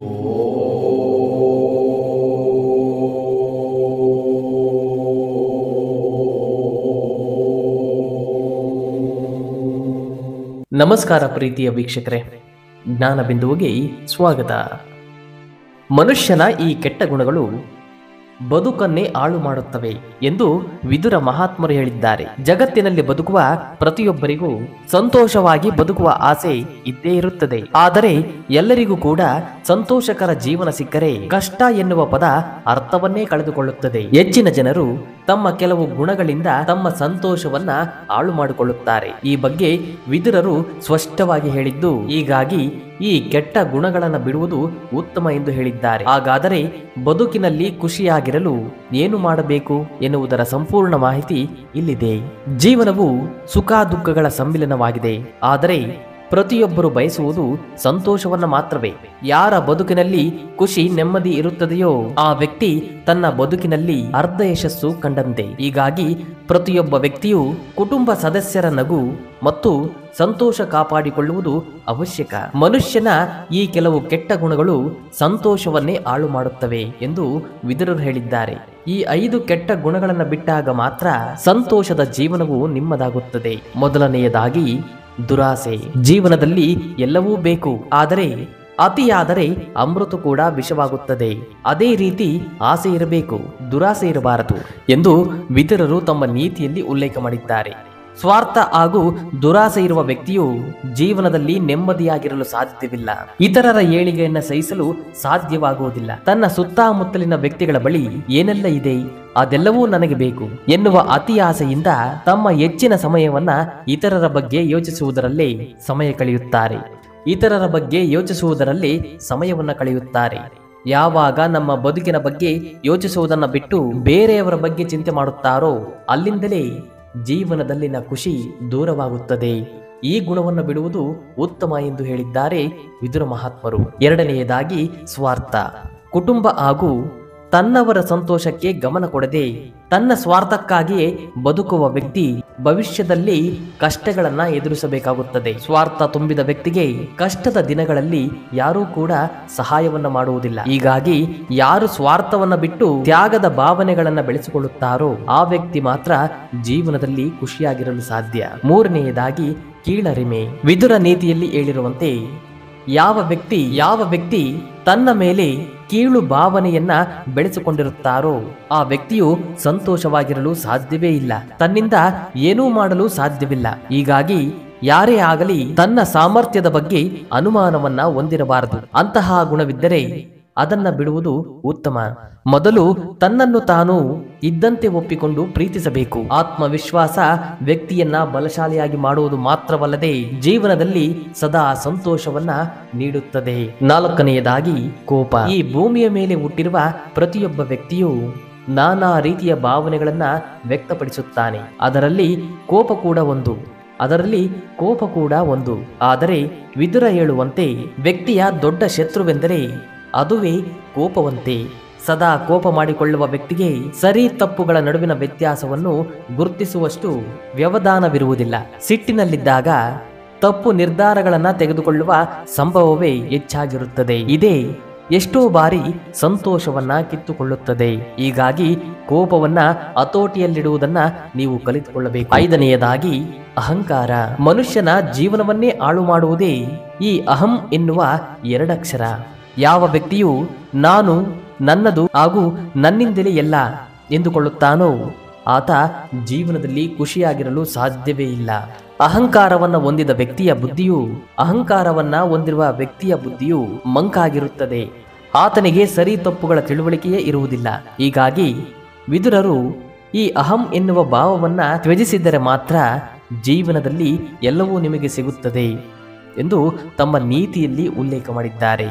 ನಮಸ್ಕಾರ ಪ್ರೀತಿಯ ವೀಕ್ಷಕರೇ, ಜ್ಞಾನ ಬಿಂದುವಿಗೆ ಸ್ವಾಗತ. ಮನುಷ್ಯನ ಈ ಕೆಟ್ಟ ಗುಣಗಳು ಬದುಕನ್ನೇ ಹಾಳು ಮಾಡುತ್ತವೆ ಎಂದು ವಿದುರ ಮಹಾತ್ಮರು ಹೇಳಿದ್ದಾರೆ. ಜಗತ್ತಿನಲ್ಲಿ ಬದುಕುವ ಪ್ರತಿಯೊಬ್ಬರಿಗೂ ಸಂತೋಷವಾಗಿ ಬದುಕುವ ಆಸೆ ಇದ್ದೇ ಇರುತ್ತದೆ. ಆದರೆ ಎಲ್ಲರಿಗೂ ಕೂಡ ಸಂತೋಷಕರ ಜೀವನ ಸಿಕ್ಕರೆ ಕಷ್ಟ ಎನ್ನುವ ಪದ ಅರ್ಥವನ್ನೇ ಕಳೆದುಕೊಳ್ಳುತ್ತದೆ. ಹೆಚ್ಚಿನ ಜನರು ತಮ್ಮ ಕೆಲವು ಗುಣಗಳಿಂದ ತಮ್ಮ ಸಂತೋಷವನ್ನ ಹಾಳು ಮಾಡಿಕೊಳ್ಳುತ್ತಾರೆ. ಈ ಬಗ್ಗೆ ವಿದುರರು ಸ್ಪಷ್ಟವಾಗಿ ಹೇಳಿದ್ದು, ಹೀಗಾಗಿ ಈ ಕೆಟ್ಟ ಗುಣಗಳನ್ನು ಬಿಡುವುದು ಉತ್ತಮ ಎಂದು ಹೇಳಿದ್ದಾರೆ. ಹಾಗಾದರೆ ಬದುಕಿನಲ್ಲಿ ಖುಷಿಯಾಗಿರಲು ಏನು ಮಾಡಬೇಕು ಎನ್ನುವುದರ ಸಂಪೂರ್ಣ ಮಾಹಿತಿ ಇಲ್ಲಿದೆ. ಜೀವನವು ಸುಖ ದುಃಖಗಳ ಸಮ್ಮಿಲನವಾಗಿದೆ. ಆದರೆ ಪ್ರತಿಯೊಬ್ಬರು ಬಯಸುವುದು ಸಂತೋಷವನ್ನ ಮಾತ್ರವೇ. ಯಾರ ಬದುಕಿನಲ್ಲಿ ಖುಷಿ ನೆಮ್ಮದಿ ಇರುತ್ತದೆಯೋ ಆ ವ್ಯಕ್ತಿ ತನ್ನ ಬದುಕಿನಲ್ಲಿ ಅರ್ಧ ಯಶಸ್ಸು ಕಂಡಂತೆ. ಹೀಗಾಗಿ ಪ್ರತಿಯೊಬ್ಬ ವ್ಯಕ್ತಿಯು ಕುಟುಂಬ ಸದಸ್ಯರ ನಗು ಮತ್ತು ಸಂತೋಷ ಕಾಪಾಡಿಕೊಳ್ಳುವುದು ಅವಶ್ಯಕ. ಮನುಷ್ಯನ ಈ ಕೆಲವು ಕೆಟ್ಟ ಗುಣಗಳು ಸಂತೋಷವನ್ನೇ ಹಾಳು ಮಾಡುತ್ತವೆ ಎಂದು ವಿದುರರು ಹೇಳಿದ್ದಾರೆ. ಈ 5 ಕೆಟ್ಟ ಗುಣಗಳನ್ನು ಬಿಟ್ಟಾಗ ಮಾತ್ರ ಸಂತೋಷದ ಜೀವನವು ನಿಮ್ಮದಾಗುತ್ತದೆ. ಮೊದಲನೆಯದಾಗಿ ದುರಾಸೆ. ಜೀವನದಲ್ಲಿ ಎಲ್ಲವೂ ಬೇಕು, ಆದರೆ ಅತಿಯಾದರೆ ಅಮೃತ ಕೂಡ ವಿಷವಾಗುತ್ತದೆ. ಅದೇ ರೀತಿ ಆಸೆ ಇರಬೇಕು, ದುರಾಸೆ ಇರಬಾರದು ಎಂದು ವಿದುರರು ತಮ್ಮ ನೀತಿಯಲ್ಲಿ ಉಲ್ಲೇಖ ಮಾಡಿದ್ದಾರೆ. ಸ್ವಾರ್ಥ ಹಾಗೂ ದುರಾಸೆ ಇರುವ ವ್ಯಕ್ತಿಯು ಜೀವನದಲ್ಲಿ ನೆಮ್ಮದಿಯಾಗಿರಲು ಸಾಧ್ಯವಿಲ್ಲ. ಇತರರ ಏಳಿಗೆಯನ್ನು ಸಹಿಸಲು ಸಾಧ್ಯವಾಗುವುದಿಲ್ಲ. ತನ್ನ ಸುತ್ತಮುತ್ತಲಿನ ವ್ಯಕ್ತಿಗಳ ಬಳಿ ಏನೆಲ್ಲ ಇದೆ ಅದೆಲ್ಲವೂ ನನಗೆ ಬೇಕು ಎನ್ನುವ ಅತಿ ಆಸೆಯಿಂದ ತಮ್ಮ ಹೆಚ್ಚಿನ ಸಮಯವನ್ನ ಇತರರ ಬಗ್ಗೆ ಯೋಚಿಸುವುದರಲ್ಲೇ ಸಮಯ ಕಳೆಯುತ್ತಾರೆ. ಇತರರ ಬಗ್ಗೆ ಯೋಚಿಸುವುದರಲ್ಲಿ ಸಮಯವನ್ನ ಕಳೆಯುತ್ತಾರೆ. ಯಾವಾಗ ನಮ್ಮ ಬದುಕಿನ ಬಗ್ಗೆ ಯೋಚಿಸುವುದನ್ನ ಬಿಟ್ಟು ಬೇರೆಯವರ ಬಗ್ಗೆ ಚಿಂತೆ ಮಾಡುತ್ತಾರೋ ಅಲ್ಲಿಂದಲೇ ಜೀವನದಲ್ಲಿನ ಖುಷಿ ದೂರವಾಗುತ್ತದೆ. ಈ ಗುಣವನ್ನು ಬಿಡುವುದು ಉತ್ತಮ ಎಂದು ಹೇಳಿದ್ದಾರೆ ವಿದುರ ಮಹಾತ್ಮರು. ಎರಡನೆಯದಾಗಿ ಸ್ವಾರ್ಥ. ಕುಟುಂಬ ಹಾಗೂ ತನ್ನವರ ಸಂತೋಷಕ್ಕೆ ಗಮನ ಕೊಡದೆ ತನ್ನ ಸ್ವಾರ್ಥಕ್ಕಾಗಿಯೇ ಬದುಕುವ ವ್ಯಕ್ತಿ ಭವಿಷ್ಯದಲ್ಲಿ ಕಷ್ಟಗಳನ್ನ ಎದುರಿಸಬೇಕಾಗುತ್ತದೆ. ಸ್ವಾರ್ಥ ತುಂಬಿದ ವ್ಯಕ್ತಿಗೆ ಕಷ್ಟದ ದಿನಗಳಲ್ಲಿ ಯಾರೂ ಕೂಡ ಸಹಾಯವನ್ನ ಮಾಡುವುದಿಲ್ಲ. ಹೀಗಾಗಿ ಯಾರು ಸ್ವಾರ್ಥವನ್ನ ಬಿಟ್ಟು ತ್ಯಾಗದ ಭಾವನೆಗಳನ್ನ ಬೆಳೆಸಿಕೊಳ್ಳುತ್ತಾರೋ ಆ ವ್ಯಕ್ತಿ ಮಾತ್ರ ಜೀವನದಲ್ಲಿ ಖುಷಿಯಾಗಿರಲು ಸಾಧ್ಯ. ಮೂರನೆಯದಾಗಿ ಕೀಳರಿಮೆ. ವಿದುರ ನೀತಿಯಲ್ಲಿ ಹೇಳಿರುವಂತೆ ಯಾವ ವ್ಯಕ್ತಿ ತನ್ನ ಮೇಲೆ ಕೀಳು ಭಾವನೆಯನ್ನ ಬೆಳೆಸಿಕೊಂಡಿರುತ್ತಾರೋ ಆ ವ್ಯಕ್ತಿಯು ಸಂತೋಷವಾಗಿರಲು ಸಾಧ್ಯವೇ ಇಲ್ಲ, ತನ್ನಿಂದ ಏನೂ ಮಾಡಲು ಸಾಧ್ಯವಿಲ್ಲ. ಹೀಗಾಗಿ ಯಾರೇ ಆಗಲಿ ತನ್ನ ಸಾಮರ್ಥ್ಯದ ಬಗ್ಗೆ ಅನುಮಾನವನ್ನ ಹೊಂದಿರಬಾರದು. ಅಂತಹ ಗುಣವಿದ್ದರೆ ಅದನ್ನ ಬಿಡುವುದು ಉತ್ತಮ. ಮೊದಲು ತನ್ನನ್ನು ತಾನು ಇದ್ದಂತೆ ಒಪ್ಪಿಕೊಂಡು ಪ್ರೀತಿಸಬೇಕು. ಆತ್ಮವಿಶ್ವಾಸ ವ್ಯಕ್ತಿಯನ್ನ ಬಲಶಾಲಿಯಾಗಿ ಮಾಡುವುದು ಮಾತ್ರವಲ್ಲದೆ ಜೀವನದಲ್ಲಿ ಸದಾ ಸಂತೋಷವನ್ನ ನೀಡುತ್ತದೆ. ನಾಲ್ಕನೆಯದಾಗಿ ಕೋಪ. ಈ ಭೂಮಿಯ ಮೇಲೆ ಹುಟ್ಟಿರುವ ಪ್ರತಿಯೊಬ್ಬ ವ್ಯಕ್ತಿಯು ನಾನಾ ರೀತಿಯ ಭಾವನೆಗಳನ್ನ ವ್ಯಕ್ತಪಡಿಸುತ್ತಾನೆ. ಅದರಲ್ಲಿ ಕೋಪ ಕೂಡ ಒಂದು. ಆದರೆ ವಿದುರ ಹೇಳುವಂತೆ ವ್ಯಕ್ತಿಯ ದೊಡ್ಡ ಶತ್ರುವೆಂದರೆ ಅದುವೇ ಕೋಪವಂತೆ. ಸದಾ ಕೋಪ ಮಾಡಿಕೊಳ್ಳುವ ವ್ಯಕ್ತಿಗೆ ಸರಿ ತಪ್ಪುಗಳ ನಡುವಿನ ವ್ಯತ್ಯಾಸವನ್ನು ಗುರುತಿಸುವಷ್ಟು ವ್ಯವಧಾನವಿರುವುದಿಲ್ಲ. ಸಿಟ್ಟಿನಲ್ಲಿದ್ದಾಗ ತಪ್ಪು ನಿರ್ಧಾರಗಳನ್ನ ತೆಗೆದುಕೊಳ್ಳುವ ಸಂಭವವೇ ಹೆಚ್ಚಾಗಿರುತ್ತದೆ. ಇದೇ ಎಷ್ಟೋ ಬಾರಿ ಸಂತೋಷವನ್ನ ಕಿತ್ತುಕೊಳ್ಳುತ್ತದೆ. ಹೀಗಾಗಿ ಕೋಪವನ್ನ ಹತೋಟಿಯಲ್ಲಿಡುವುದನ್ನ ನೀವು ಕಲಿತುಕೊಳ್ಳಬೇಕು. ಐದನೆಯದಾಗಿ ಅಹಂಕಾರ. ಮನುಷ್ಯನ ಜೀವನವನ್ನೇ ಹಾಳು ಮಾಡುವುದೇ ಈ ಅಹಂ ಎನ್ನುವ 2 ಅಕ್ಷರ. ಯಾವ ವ್ಯಕ್ತಿಯು ನಾನು, ನನ್ನದು ಹಾಗೂ ನನ್ನಿಂದಲೇ ಎಲ್ಲ ಎಂದುಕೊಳ್ಳುತ್ತಾನೋ ಆತ ಜೀವನದಲ್ಲಿ ಖುಷಿಯಾಗಿರಲು ಸಾಧ್ಯವೇ ಇಲ್ಲ. ಅಹಂಕಾರವನ್ನ ಹೊಂದಿರುವ ವ್ಯಕ್ತಿಯ ಬುದ್ಧಿಯು ಮಂಕಾಗಿರುತ್ತದೆ. ಆತನಿಗೆ ಸರಿ ತಪ್ಪುಗಳ ತಿಳುವಳಿಕೆಯೇ ಇರುವುದಿಲ್ಲ. ಹೀಗಾಗಿ ವಿದುರರು ಈ ಅಹಂ ಎನ್ನುವ ಭಾವವನ್ನ ತ್ಯಜಿಸಿದರೆ ಮಾತ್ರ ಜೀವನದಲ್ಲಿ ಎಲ್ಲವೂ ನಿಮಗೆ ಸಿಗುತ್ತದೆ ಎಂದು ತಮ್ಮ ನೀತಿಯಲ್ಲಿ ಉಲ್ಲೇಖ ಮಾಡಿದ್ದಾರೆ.